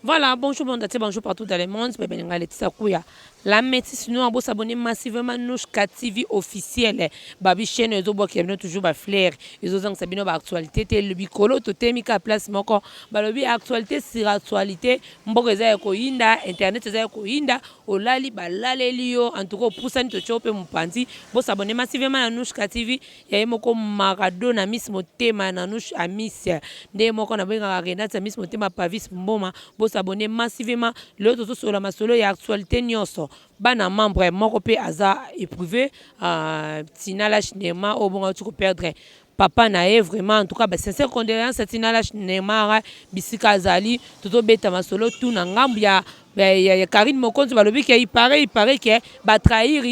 Voilà, bonjour bonjour partout dans le monde. La métisse nous a s'abonner massivement nous TV officiel. Babi chaîne ezo bo qui toujours ba flair. Ils ont sabino ba actualité te le bicolo to te mika place moko. Ba lobi actualité sur actualité. Mboko za ko inda internet za ko inda olali ba lalelio en tout cas pour ça to chope mpanzi. Bo s'abonner massivement à nous TV. Ya moko Maradona Miss Motema na nous amis. Nde moko na benga Renata Miss Motema Pavis Mboma. S'abonner massivement le autre sur la masolo et actualité nyonso bana membre moko pe aza éprouvé tina la cinéma au bon tu perdre papa nae vraiment en tout cas sincère condoléances tina la cinéma bisika azali toto beta masolo tout na ngambu ya Karine Mokonzi balobi que il paraît que ba trahir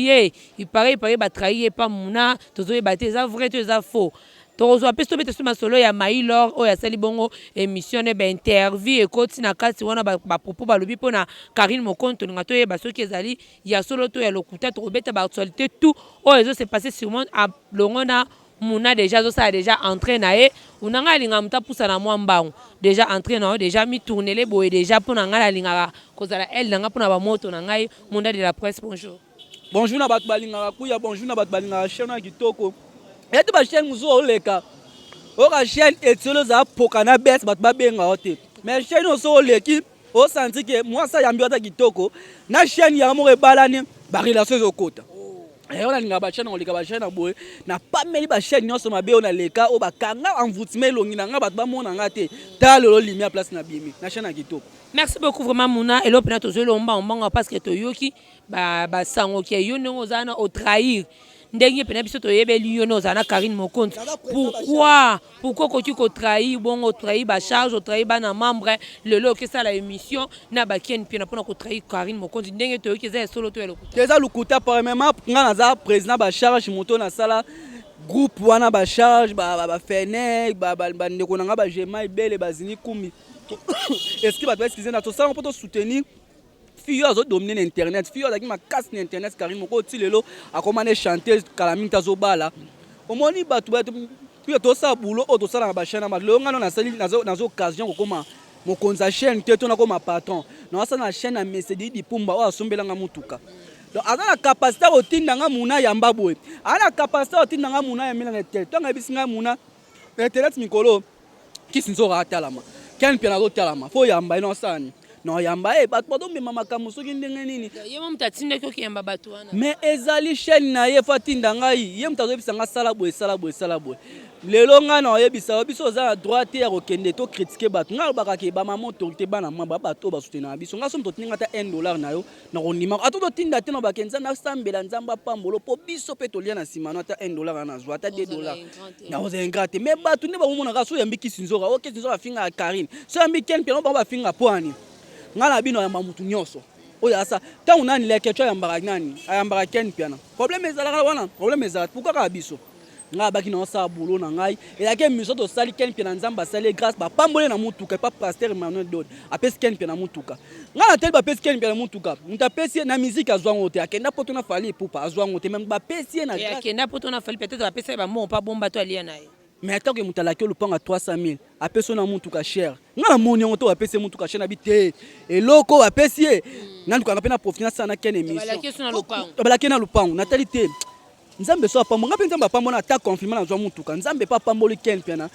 il paraît ba trahir pas muna toto ba ça vrai tout ça faux. Tozo apesto bete suma solo ya Mailor o ya sali bongo émission ne ba interview e koti na kati wana ba propos balobi pona Karine Mokonto ngato ye ba soki ezali ya solo to ya lokuta to beta ba actualité tout o ezo se passer sur monde a longona muna déjà zo ça déjà entré na e unanga linga muta pusa na mwambango déjà entré na déjà mi tourner les boy déjà pona ngala linga kozala elle nga pona ba moto na ngai munda de la presse bonjour. Bonjour na bat balinga kuya bonjour na bat balinga chena kitoko. Et tu vas chez nous au leka. Ora chaîne et solo za pokana best bat babenga ote. Mais chaîne au leki au senti que moi ça yambi ota kitoko na chaîne ya mo rebalane ba relation zo kota. Et on a linga ba chaîne on leka ba chaîne boy na pas meli ba chaîne nyonso mabe on a leka o ba kanga envoûtement longi na nga bat ba mona ngate ta lolo limi place na bimi na chaîne kitoko. Merci beaucoup vraiment Mouna et l'opéra to zelo mbanga parce que to yoki ba sango ki yo no zana au trahir. Ndenge pena biso to yebeli yo no zana Karine Mokonzi. Pourquoi que tu trahir bon au trahir ba charge au trahir ba na membre le lo que ça la émission na ba ken pena pona ko trahir Karine Mokonzi ndenge to yoki za solo to elokuta. Teza lukuta par même nga na président ba charge moto na sala groupe wana ba charge ba fene ba ndeko na ba jema ibele bazini kumi. Est-ce que va excusez na to ça on peut soutenir fille azo dominer internet fille azaki makasi na internet Karine moko tilelo akomane chanteuse kalaminta zo bala omoni batu puis to sa boulot o to sala ba chaîne ma longa na sali nazo occasion kokoma mokonza chaîne te to na koma patron na sa na chaîne na Mercedes di Pumba o asombela nga mutuka donc azana capacité o tinda nga muna yamba boy ana capacité o tinda nga muna ya milanga tel to nga bisinga muna internet mikolo kisinzo ratalama ken pena zo talama fo yamba ino sani non yamba bat pardon mais mama kamusoki ndenge nini Yema mtatinde ko yamba batu wana mais ezali chaîne na ye fatinda ngai ye mtazo bisanga sala boy lelo nga na yebisa biso za droite ya kokende to critiquer batu nga baka ke ba mama autorité bana mamba bato ba soutenir biso nga somo to tinga ta $1 na yo na konima ato to tinda te no bakenza na sambela nzamba pambolo po biso pe to lia na simano ta $1 na zwa ta $2 na oza ingrate mais batu ne ba mona ka so yambiki sinzora o kesinzora finga Karine so yambi ken pe no ba finga poani ngala bino ya mamutu nyonso oya sa tangu nani leke cho yambaka nani ayambaka ken piana problème ezalaka wana problème ezalaka pourquoi ka biso nga baki na sa boulot na ngai et yake miso to sali ken piana nzamba sali grâce ba pambole na mutuka pas pasteur Emmanuel Dod apesi ken piana mutuka nga na tel ba pesi ken piana mutuka mutapesi na musique azwa ngote akenda poto na fali pupa azwa ngote même ba pesi na grâce akenda poto na fali peut-être apesi ba mo pas bomba to alia na ye mais tant que mutalaki lupanga 300,000 apeso na mutuka cher nga moni ngoto apesi mutuka cher na bité et loko apesi nandu kana pena profiter sana ken émission balaki na lupango natalité nzambe so apambo nga penza bapambo na ta confirmer na zwa mutuka nzambe pa pambo le ken pena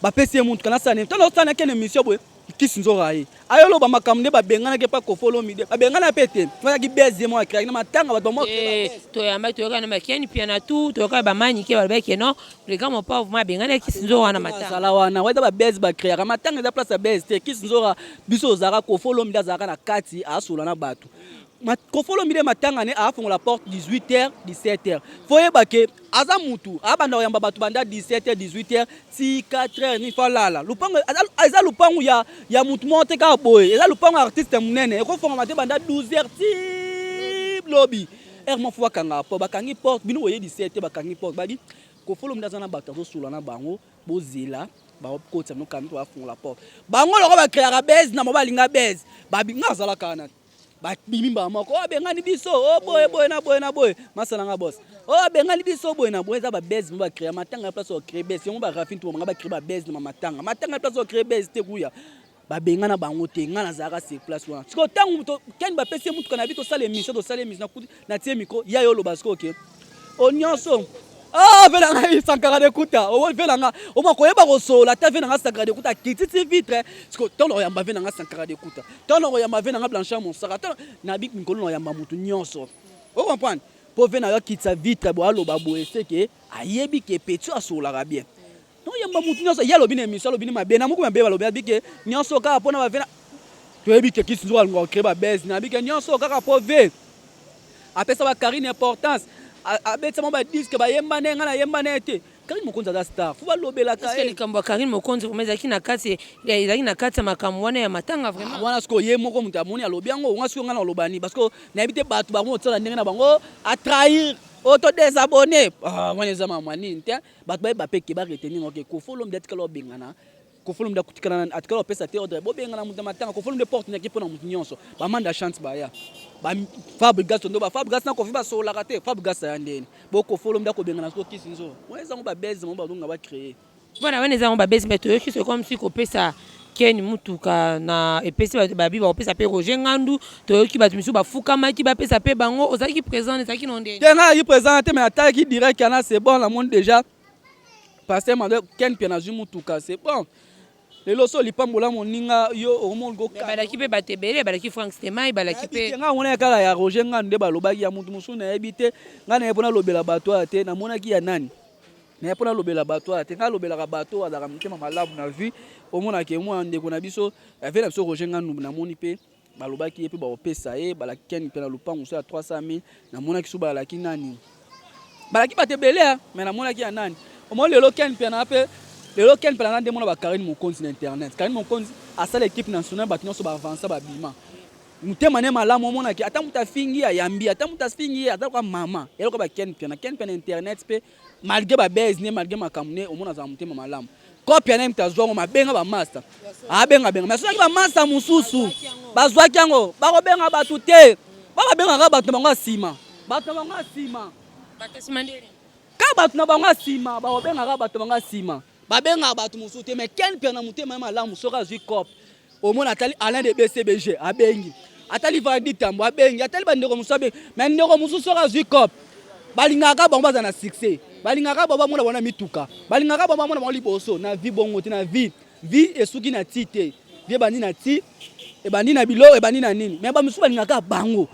bapesi mutuka na sana tano sana ken émission boy kisinzora ye ayolo ba makamde ba bengana ke pa ko follow mi de ba bengana pete fanya ki beze mo akira na matanga ba tomo to yamba to yoka na makeni piana tout to yoka ba mani ke ba beke no le grand mon pauvre ma bengana kisinzora na matanga sala wana weda ba beze ba créer matanga da place beze te kisinzora biso zara ko follow mi da zara na kati asula na batu Kofolo mide matanga ne a la porte 18h 17h. Foye bake aza mutu abanda yamba batu banda 17h 18h si 4h ni falala. Lupango aza lupango ya mutu monte ka boy. Eza lupango artiste munene. Ko fonga mate banda 12h ti lobby. Mo fwa kanga po bakangi porte bino woye 17h bakangi porte badi kofolo mide azana batu zo sula na bango bozela ba kotsa no kamto afunga la porte. Bango loko ba créer base na mobalinga base. Babi ngazala kana ba bimimba mako o bengani biso o boy na boy masala nga boss o bengani biso boy na boy za ba base ba créer matanga place o créer base ngo ba rafin to ba créer ba base na matanga place o créer base te kuya babengana bango te nga nazalaka sur place wana siko ntango kani bapesi mutuka na bi tosala émission na tie micro ya yo loba siko oke o nyonso vela ngai sankara de kuta o vela nga o mako yeba kosola ta vela nga sankara de kuta kititi vitre siko tono yamba vela nga sankara de kuta tono yamba vela nga blanchard monsaka tono na bi mikolo no yamba mutu nyonso o comprendre po vela yo kitsa vitre bo aloba bo eseke ayebi ke petu asolaka bien non yamba mutu nyonso ya lobi na émission lobi mabe na muku mabe balobi bike nyonso kaka pona ba vela to yebi ke kisu zo ngo créer ba base na bike nyonso kaka po ve apesa ba Karine importance abetsa mo ba disque ba yemba nenga na yemba nete Karine Mokonzi za star fu ba lobela ka est-ce que likambo Karine Mokonzi komeza kina kati na kati makambo wana ya matanga vraiment wana siko ye moko mutu amoni alobi yango nga siko nga na lobani parce que na ebite bato bango tsala ndenge na bango a trahir auto désabonné wana za mama nini te bato ba peke ba retenir OK ko follow m'det kala bengana ko follow m'da kutikana atkala pesa te ordre bo bengana mutu matanga ko follow de porte na kipo na mutu nyonso ba manda chance ba ya ba Fabregas ndo ba Fabregas na ko fi ba so la kate Fabregas ya ndeni bo ko follow m'da ko bengana so kisinzo wana za ngo ba base mo ba ndonga ba créer voilà wana za ngo ba base mais to yoki c'est comme si ko pesa Ken mutuka na epesi babi ba pesa pe Roger Ngandu to yoki ba misu ba fukama ki ba pesa pe bango ozaki présent ezaki nonde tenga yi présent te mais attaque direct kana c'est bon la monde déjà parce que Ken pena zu mutuka c'est bon les loso lipambola moninga yo omolgo ka balaki pe batebele balaki Frank Stemai balaki pe nga wona kala ya Roger Ngandu balobaki ya mutu musu na ebite nga na epona lobela bato ate na monaki ya nani na epona lobela bato ate nga lobela bato azaka mutema malabu na vie omona ke moi ndeko na biso avait na biso Roger Ngandu na moni pe balobaki pe ba opesa balaki Ken pe na lupango so ya 300,000 na monaki so balaki nani balaki batebele mais na monaki ya nani omona lelo Ken pe na pe lelo Ken pe na ndemona ba Karine Mokonzi na internet Karine Mokonzi asala équipe nationale ba nyonso ba avancer ba bima mutema ne malamu omona ke ata muta fingi ya yambi ata muta fingi ata kwa mama eloko ba Ken pe na internet pe malgré ba business malgré makamune omona za mutema malamu copia na mtazongo mabenga ba master benga mais soki ba master mususu bazwaki yango bako benga batu te baba benga ka batu bango sima batu bango sima ka batu na bango sima bako benga ka batu bango sima babenga batu mususu te mais Ken pe na mutema malamu soka zwi cop omona atali Alain de BCBG abengi atali Vandi Tambo abengi atali bandeko musabe mais ndeko mususu soka zwi cop balingaka bango baza na succès balingaka baba mona bona mituka balingaka baba mona bona liboso na vie bongo te na vie esuki na ti te vie bandi na ti e bandi na bilo e bandi na nini mais ba musu balingaka bango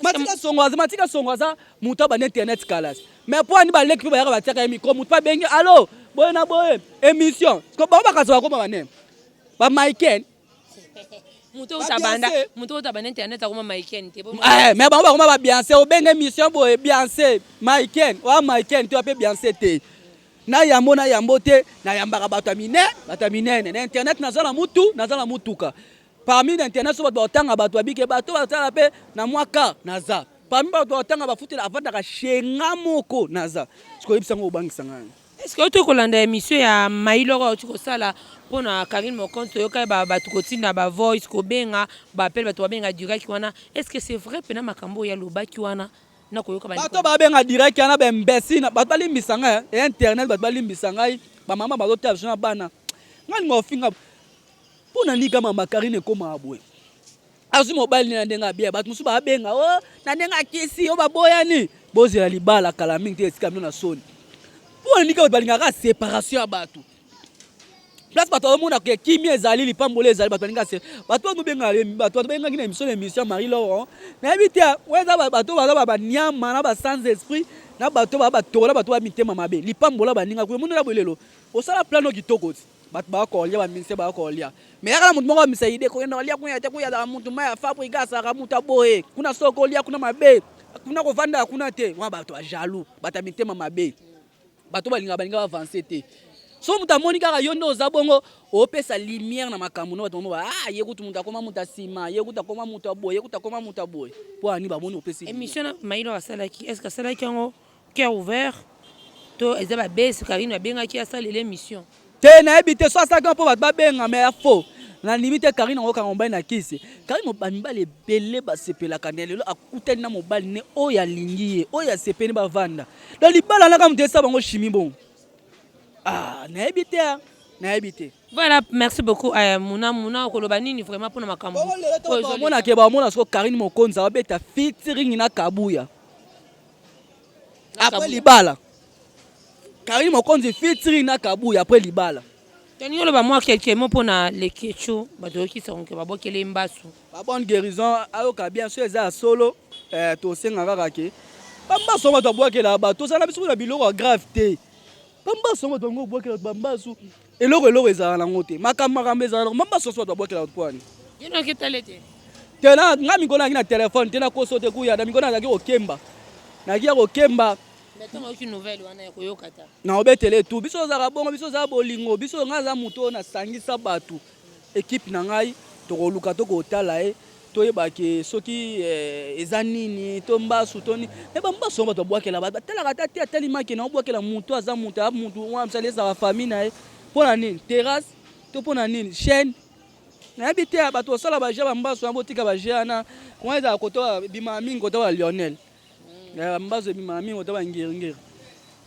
matika songo za muto ba internet kalas mais po ani ba leki ba yaka bataka micro muto ba bengi allo boye na boye émission ko ba bakazo ko ba ne ba Michael muto utabanda internet akoma Michael te mais ba ba Beyoncé o benga émission boye Beyoncé Michael wa Michael to ape Beyoncé te na yambo te na yambaka bato minene na internet nazala mutuka parmi internet so bato batanga bato abike bato batala pe na mwaka naza parmi bato batanga bafutela avandaka shenga moko naza siko yebisanga obangisa ngani est-ce que tu kolanda émission ya mailoko tu kosala pona Karine Mokonzi yoka bato kotina ba voice ko benga ba appel bato benga direct wana est-ce que c'est vrai pena makambo ya lobaki wana na koyoka bato ba benga direct yana ba mbesi bato balimbisanga internet bato balimbisanga ba mama bato tabso na bana ngani ngofinga pona nika mama Karine koma abwe azu mobile na ndenga bia bato musu ba benga na ndenga kisi o baboyani bozela libala kala mingi te esika mino na soni pona nika balingaka séparation ya bato place bato omona ke kimi ezali lipambole ezali bato balinga se bato bato benga kina émission Marie Laurent na ebite weza bato baza ba nyama na ba sans esprit na bato ba tola bato ba mitema mabe lipambola baninga ko mundu na bolelo osala plano kitoko bato ba kolia ba minse ba kolia mais yaka mutu moko misa ide ko enda lia kunya te kuya da mutu maya Fabregas ka mutu boye kuna soko lia kuna mabe kuna ko vanda kuna te wa bato ba jaloux bato mitema mabe bato balinga avancer te so muta moni kaka yondo ozabongo opesa lumière na makambo no bato ba yekutu muta koma muta sima yekuta koma muta boye po ani ba moni opesa émission mailo asalaki est-ce que asalaki ngo cœur ouvert to ezaba base Karine benga ki asala l'émission te na ebite so asaka po bato ba benga mais faux na limite Karine ngo ka ngomba na kisi Karine mobali bale belé ba sepela kanelo akutani na mobali ne oya lingiye oya sepeni ba vanda do libala na ka mutesa bango chimi bon na ebite nayebi te. Voilà, merci beaucoup. Mouna koloba nini vraiment pour makambo. Mona ke ba mona so Karine Mokonza abeta featuring na Kabuya. Après libala. Karine Mokonza featuring na Kabuya après libala. Tani oloba moi quelqu'un mo pona le kecho bato ki sa onke babokele mbasu. Ba bonne guérison ayoka bien so eza solo to senga kaka ke. Bamba so bato abokela bato ça na biso na biloko grave te. Bamba so bato ngo bokela bambasu. Eloko ezala nango te. Makambo ezala nango bamba so bato abokela twani. Yeno ki talete. Tena ngami kona na téléphone tena koso te kuya na mikona zaki okemba. Na kia okemba. Mettons aucune nouvelle wana ya koyokata. Na obetele tout biso za bongo biso za bolingo biso ngaza muto na sangisa batu. Équipe na ngai to koluka to kotala to yebake soki eza nini to mbasu to ni me ba mbasu bato bwakela ba tala kata te atali maki na bwakela muto aza muto wa msale za famille na pona nini terrasse to pona nini chaîne na habité bato sala ba jaba mbasu na botika ba jana kweza koto bima mingi koto wa Lionel.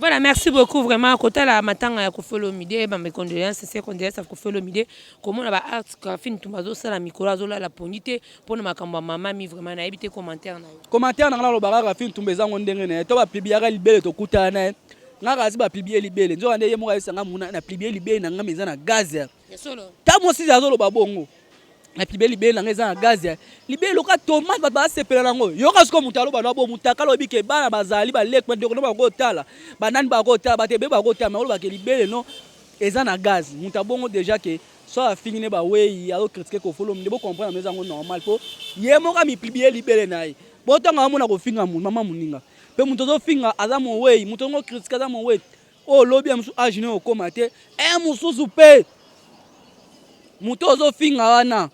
Voilà, merci beaucoup vraiment. Côté la matanga ya kofolo mide, ba mes condoléances, c'est condoléances à kofolo mide. Comment la art graphique tumazo sala mikolo zo la ponité pour makambo mama mi vraiment na ebité commentaire na yo. Commentaire na lo bara graphique tumbeza ngondenge na to ba publier libele to kutana na ngaka ba publier libele nzo ande yemo ka sanga muna na publier libele na ngameza na gaz. Yesolo. Tamo si za lo babongo. Na publier libele na ngeza na gaz. Libele ka tomate ba sepela nango. Yo ka siko mutalo ba bo mutaka lo bike bana bazali ba lek ba ndeko no ba ko tala. Banani ba ko tala ba tebe ba ko tala ma lo ba ke libele no eza na gaz. Mutabongo déjà que so a fini ne ba wey ya lo critiquer ko follow ndebo comprendre mais ngo normal po yemo ka mi publier libele na yi. Botanga mona ko finga mu mama muninga. Pe muto zo finga aza mo wey muto ngo critiquer aza mo wey. O lobi am su agine o komate e mususu pe. Muto zo finga wana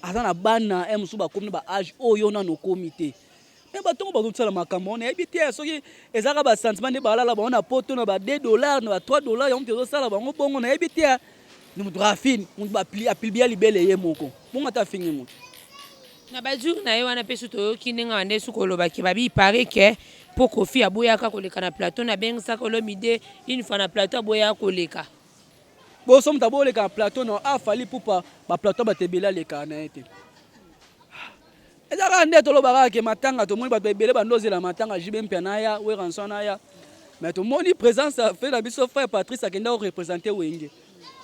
azana bana musu ba komne ba âge oyo na no comité mais ba tongo ba ko tsala makambo na ebité soki ezaka ba sentiment ne ba lala ba na poto na ba $2 na ba $3 ya mtu zo sala ba ngo bongo na ebité ni mutu rafine mutu ba pili libele ye moko bongo ta fingi mutu na ba jour na ye wana pesu to kinenga wande su ko loba ki babi paraît que pour Kofi aboyaka ko leka na plateau na bengsa ko lo mide une fois na plateau aboya ko leka. Bo som tabo le ka plateau no a fali pupa ba plateau ba tebela le ka na ete ezaka nde to lo ba ke matanga to moni ba tebele ba ndozela matanga jibe mpia na ya we ranson na ya mais to moni présence fait la biso frère Patrice akenda représenter Wenge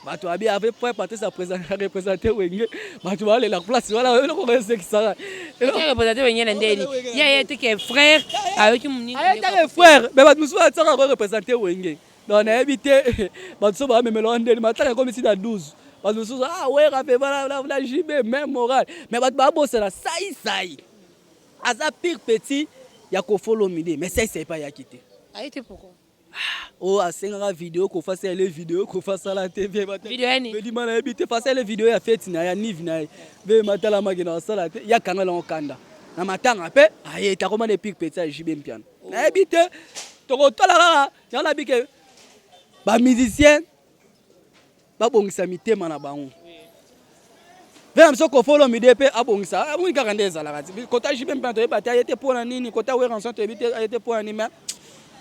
bato abi avec frère Patrice a représenter Wenge bato ba le la place voilà le ko c'est ça représenter Wenge na ndeni ya était que frère avec mon frère mais bato musu a tsaka représenter Wenge. Donc, on a évité, on a même le comme si dans 12. On a dit, ah ouais, la JB, même moral. Mais on a dit, c'est la saï. À ça, pire petit, il y a qu'au follow midi. Mais ça, c'est pas y a quitté. A été pourquoi? Oh, à 5 vidéo, qu'on fasse les vidéos, qu'on fasse à la TV. Vidéo, ni? Mais dis-moi, on a évité, faire les vidéos, il y a fait, il y a Niv, il y a Canal en Kanda. Na matanga après, aïe, t'as comment des pire petit, JB Mpian. On a évité, tu as il y en a que. Ba musicien ba bongisa mitema na bango vema mso ko follow mi DP abongisa amu kaka ndeza la kati kota jibe mpanto e bata yete pona nini kota we ranson to ebite yete pona nini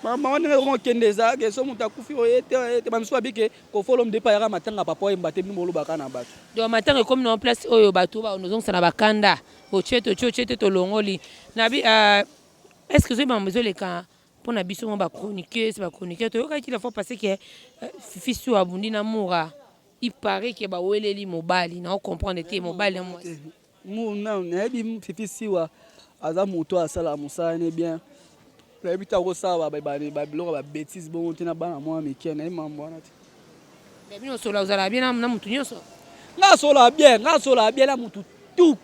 mama on ngo kendeza ke so mutakufi oyete ba mso abike ko follow mi DP ya matanga papa e mbate bimolo bakana bato do matanga comme no place oyo bato ba onozong sana bakanda o cheto to longoli nabi est-ce que vous avez besoin les cas pour na biso mo ba chroniquer c'est ba chroniquer to yoka ki la fois passé que fifi su abundi na moura il paraît que ba weleli mobali na comprendre te mobali moi mu na bi fifi siwa aza moto asala musala ne bien la bita ko sa ba biloko ba bêtise bon tina bana moi mekena e mambo wana te mais bino sola uzala bien na mutu nyonso nga sola bien na mutu tout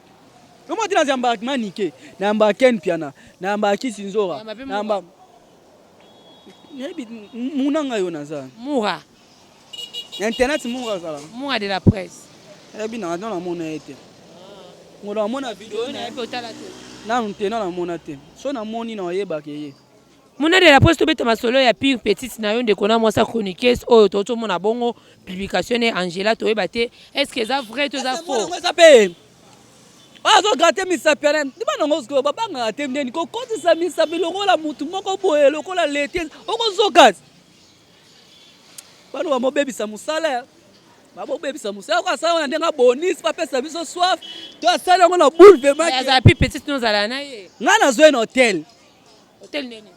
comment tina zamba manike na mba ken piana na mba kisinzora na mba Mounanga yonaza. Moura. Internet moura ça. Moura de la presse. Eh bien dans la monnaie. On a mon vidéo na potala te. Na ntena na monate. So na moni na yeba ke. Mouna de la presse to beta masolo ya pire petite na yo ndeko na mwasa chroniqueuse oyo to mona bongo publication Angela to yebate. Est-ce que ça vrai to ça faux? Ça paye. Ah zo gratter mi sapere. Di ba ngo sko baba ngate ndeni ko konti sa mi sapelo la mutu moko boye lokola lete. Oko zo gat. bano bamobebisa mosala babobebisa mosala kwa sala na ndenga bonus bapesa biso soif to asala yango na boule vraiment azala pi petite nozala na ye nga nazwi na hotel nini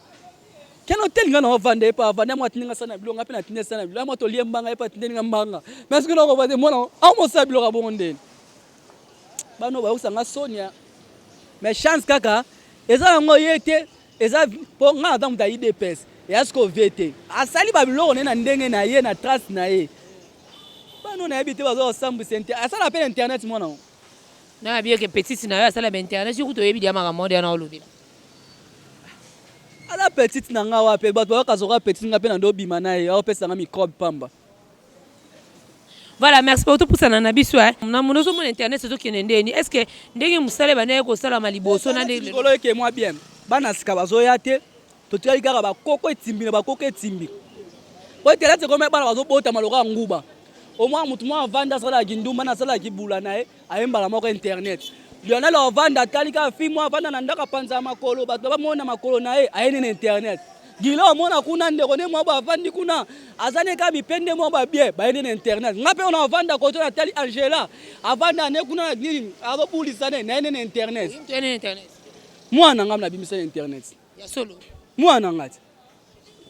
kena hotel nga na ovanda ye pa avanda mwa tininga sana bilonga mpe na tinde sana bilonga mwa tolie mbanga ye pa tindeninga mbanga mais soki nakobate mwana amosala biloko abongo ndeni bano bayokisanga sonia mais chance kaka eza yango ye te eza mpo nga ata moto ayi depese eya soki ovie te asali babiloko ne na ndenge na ye na trace na ye bano nayebi te baza kosambwisa asala mpe na internet mwana o na biyoke petite na yo asala ba internet soki toyebi dia makambo dia na olobela ala petite na nga wape bato bayokazoka petite nga mpe na ndo obima na ye aopesanga microbe pamba. Voilà, merci pour tout pour ça na biso hein. Na monoso mon internet c'est to kende ndeni. Est-ce que ndenge musale bana ko sala maliboso na ndenge likolo eke moi bien. Bana sika bazoya te. To tia ligara ba koko etimbi na ba koko etimbi. Po internet c'est comme bana bazo bota maloka nguba. Au moins mutu mo vanda sala kindumba na sala kibula na ye ayemba la moko internet. Lionel ovanda talika fi mo vanda na ndaka panza makolo bato ba mona makolo na ye ayene na internet. Gila mona kuna ndeko ne mwa bavandi kuna azane ka bipende mwa babie bayene na internet ngape ona avanda koto na tali Angela avanda ne kuna nini ababulisa ne na na internet mwana ngam na bimisa internet ya solo mwana ngati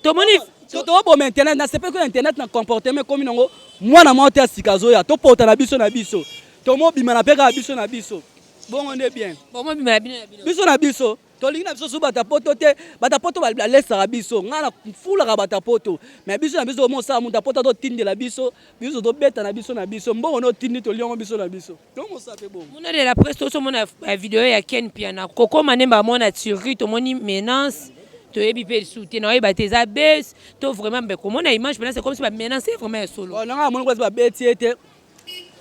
tomoni to bo internet na sepe ko internet na comportement comme nango mwana mwa te sikazo ya to pota na biso to mo bima na peka biso na biso bongo ne bien bongo bima na biso na biso tolingi na biso so batapoto te batapoto balesaka biso nga na fulaka batapoto mais biso na biso mosala mutu apota totindela biso tobeta na biso mbongo notindi toliongo biso na biso tomosala mpe bongo mona de la presse tosomona video ya Ken Piana Koko Manemba mona tuerie tomoni menace toyebi mpe lisusu te na oyeba te eza bese to vraiment mbe komona image mpena c'est comme si bamenace vraiment solo nanga amoni place babeti ete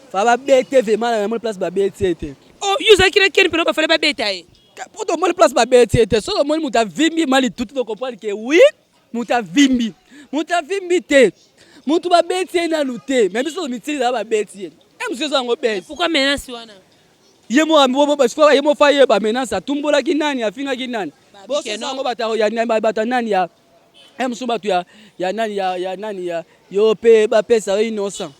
fa babete vraiment na amoni place babeti ete oh yozalaki na Ken Piana bafale babeta ye pour tout le monde place ba bête était so le monde muta vimbi mali tout to comprendre que oui muta vimbi te mutu ba bête na luté même so mitili ba bête monsieur ça ngo bête pourquoi menace wana yemo ambo parce que yemo fa ye ba menace atumbola kinani afinga kinani bo ça ngo bataro ya nani bata nani ya monsieur batu ya nani ya nani ya yo pe ba pesa innocent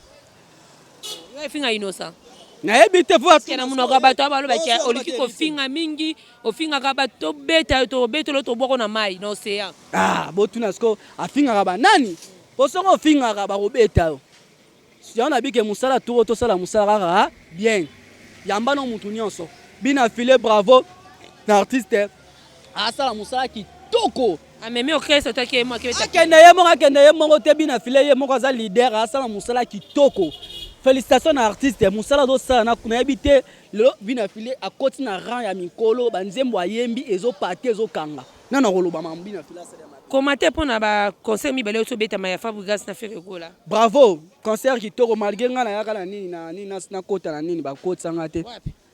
yo afinga innocent na ebite fo atena muno ka bato abaloba ki oliki ko finga mingi ofinga ka bato beta to betolo to boko na mai no océan botuna sko afinga ka ba nani posongo finga ka ba robeta yo siona na bike musala to sala musala ka bien yamba no mutu nyonso bina file bravo na artiste asala musala kitoko amemi okreso take mo kebeta akende ye mo te bina file ye mo ka za leader asala musala kitoko. Félicitations à l'artiste musala do sana na habité le bina filé à côté na rang ya mikolo banzembo ayembi ezo pate ezo kanga na koloba mambina fila ça comment te pona ba concert mi bale so beta ma Fabregas na Ferregola bravo concert qui toko malgré nga na yaka na nini na kota na nini ba kota sanga te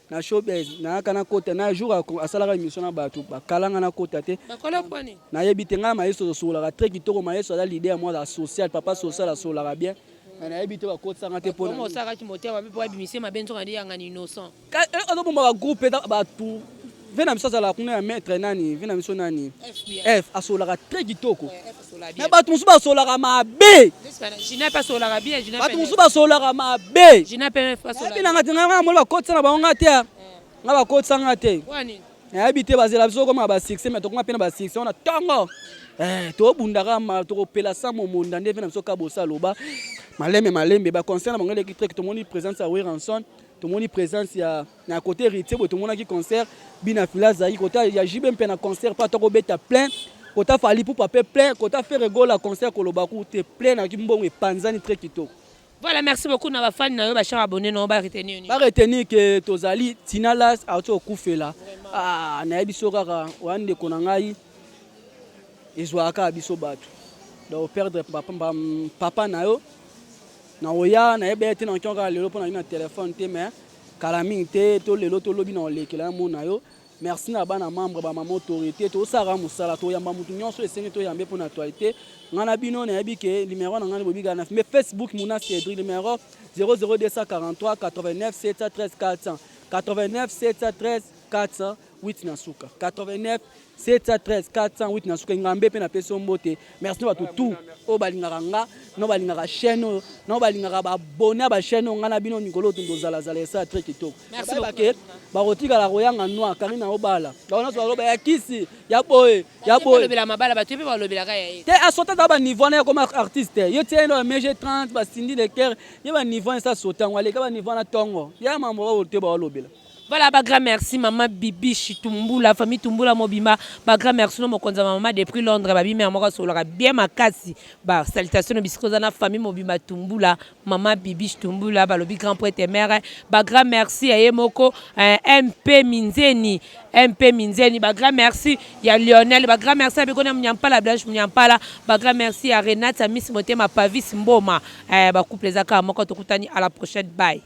na showbiz na yaka na kota na jour asala émission na bato ba kalanga na kota te ba kola kwani na yebite nga ma yeso so la très qui toko ma yeso la leader moi la social papa social la so la bien na habité ba kota sanga te pona mo saka ki moteur ba po bimise ma benzo ngandi yanga ni innocent ado bomba ba groupe ba tout vena miso la kuna maître nani vena miso nani F asolaka très kitoko mais ba tout musu ba solaka mabe je n'ai pas solaka bien je n'ai pas ba tout musu ba solaka mabe je n'ai pas solaka bina ngati nga mo ba kota na ba ngati nga ba kota sanga te kwani na habité bazela biso koma ba succès mais to kuma pena ba succès on a tango to bundaka ma to pela sa mo monda nde vena miso ka bosa loba malembe ba concert na bangale ki trek to moni présence ya Weranson to moni présence ya na côté héritier bo to mona ki concert bina filaza yi côté ya jibe mpe na concert pas to ko beta plein côté fali pour paper plein côté faire rigola concert ko loba ku te plein na ki mbongo epanzani trek kitoko. Voilà, merci beaucoup na ba fan na yo ba char abonné no ba retenir ni ba retenir que tozali tinalas auto kufela na biso kaka wande ko na ngai ezwaka biso bato do perdre papa na yo na oya na ebe te na nkonga lelo pona na téléphone te mais kala mingi te to lelo to lobi na olekela mona yo merci na bana membre ba mama autorité to sara musala to yamba mutu nyonso esengi to yambe pona actualité ngana bino na yebi ke numéro na ngana bobi gana mais Facebook muna Cédric numéro 00243 89 713 400 89 713 408 na suka 89 713 408 na suka ngambe pe na peso mbote merci na tout o balingaka nga no balingaka chaîne no balingaka ba abonné ba chaîne ngana bino nikolo to ndozala zala ça très kitoko merci bakeke ba rotika la royanga noir karina obala baona so loba ya kisi ya boye lobela mabala ba tupe ba lobela ka ya te asota ta ba niveau na comme artiste yo tie no MG30 ba Cindy de Cœur ye ba niveau ça sota ngwale ka ba niveau na tongo ya mambo ba te ba lobela. Voilà, bah grand merci maman Bibi Chitumbula, famille Tumbula Mobima, bah grand merci mon konza maman depuis Londres, bah bimé amora solora bien makasi, bah salutations no biscoza na famille Mobima Tumbula, maman Bibi Chitumbula, bah le big grand prêtre mère, bah grand merci à Yemoko, MP Minzeni, bah grand merci ya Lionel, bah grand merci à Bekona Mnyampala Blanche Mnyampala, bah grand merci à Renate Miss Motema Pavis Mboma, bah couple zaka moko tokutani à la prochaine, bye.